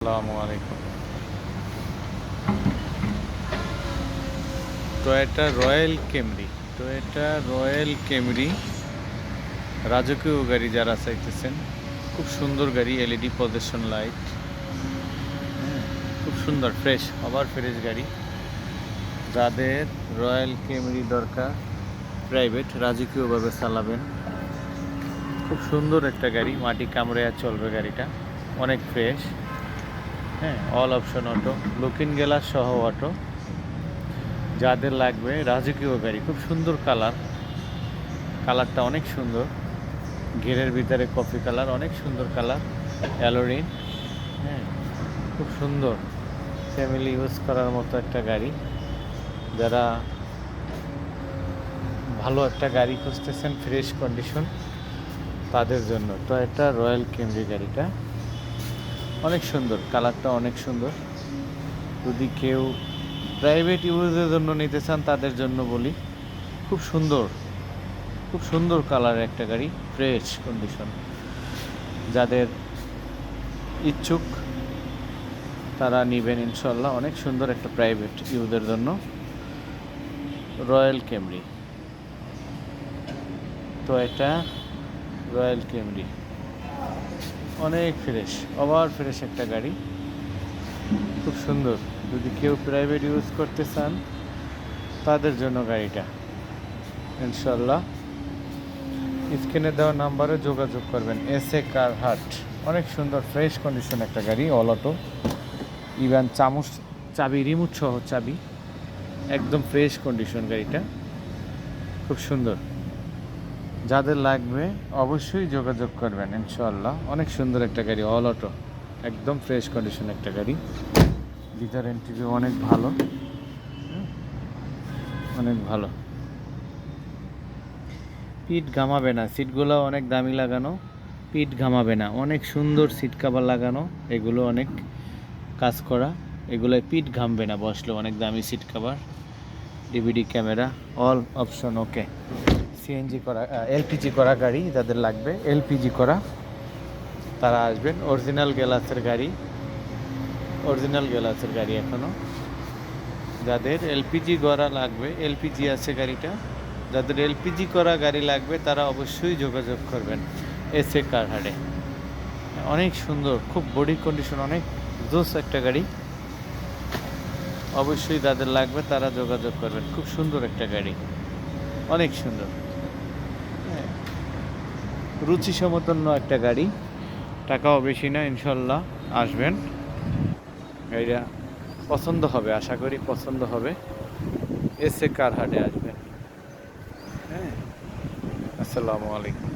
আসসালামু আলাইকুম। Toyota royal Camry রাজকীয় গাড়ি যারা চাইতেছেন, খুব সুন্দর গাড়ি। এলইডি পজিশন লাইট, খুব সুন্দর, ফ্রেশ, আবার ফ্রেশ গাড়ি। যাদের রয়্যাল ক্যামরি দরকার, প্রাইভেট রাজকীয়ভাবে চালাবেন, খুব সুন্দর একটা গাড়ি। মাটি কামড়ে আর চলবে গাড়িটা, অনেক fresh. All option auto, looking glass সহ অটো। যাদের লাগবে রাজকীয় গাড়ি, খুব সুন্দর কালারটা অনেক সুন্দর। ঘেরের ভিতরে কফি কালার, অনেক সুন্দর কালার। অ্যালোরিন, খুব সুন্দর, ফ্যামিলি ইউজ করার মতো একটা গাড়ি। যারা ভালো একটা গাড়ি খুঁজতেছেন, ফ্রেশ কন্ডিশন, তাদের জন্য টয়োটা রয়্যাল ক্যামরি গাড়িটা অনেক সুন্দর, কালারটা অনেক সুন্দর। যদি কেউ প্রাইভেট ইউজের জন্য নিতে চান, তাদের জন্য বলি, খুব সুন্দর কালারের একটা গাড়ি, ফ্রেশ কন্ডিশন। যাদের ইচ্ছুক তারা নেবেন ইনশাল্লাহ। অনেক সুন্দর একটা প্রাইভেট ইউজের জন্য royal Camry, Toyota royal Camry অনেক ফ্রেশ, ওভার ফ্রেশ একটা গাড়ি, খুব সুন্দর। যদি কেউ প্রাইভেট ইউজ করতে চান, তাদের জন্য গাড়িটা ইনশাল্লাহ। স্ক্রিনে দেওয়া নাম্বারে যোগাযোগ করবেন। এসএ কার হাট, অনেক সুন্দর ফ্রেশ কন্ডিশন একটা গাড়ি, অল অটো। ইভেন চাবি রিমোট সহ চাবি, একদম ফ্রেশ কন্ডিশন গাড়িটা, খুব সুন্দর। যাদের লাগবে অবশ্যই যোগাযোগ করবেন ইনশাল্লাহ। অনেক সুন্দর একটা গাড়ি, অল অটো, একদম ফ্রেশ কন্ডিশন একটা গাড়ি। ভিতর ইন্টেরিয়র অনেক ভালো, অনেক ভালো। পিঠ ঘামাবে না, সিটগুলো অনেক দামি লাগানো, পিঠ ঘামাবে না, অনেক সুন্দর সিট কাভার লাগানো, এগুলো অনেক কাজ করা, এগুলোয় পিঠ ঘামবে না বসলে, অনেক দামি seat cover. DVD camera, all option okay. CNG করা, এলপিজি করা গাড়ি যাদের লাগবে, এলপিজি করা, তারা আসবেন। অরিজিনাল গ্লাসের গাড়ি এখনও। যাদের এলপিজি করা লাগবে, এলপিজি আছে গাড়িটা, যাদের এলপিজি করা গাড়ি লাগবে তারা অবশ্যই যোগাযোগ করবেন এসএ কার হাটে। অনেক সুন্দর, খুব বডি কন্ডিশন, অনেক জোস একটা গাড়ি। অবশ্যই যাদের লাগবে তারা যোগাযোগ করবেন। খুব সুন্দর একটা গাড়ি, অনেক সুন্দর, রুচি সমতুল্য একটা গাড়ি। টাকাও বেশি না, ইনশাল্লাহ আসবেন, গাড়িটা পছন্দ হবে, আশা করি পছন্দ হবে। এসএ কার হাটে আসবেন। আসসালামু আলাইকুম।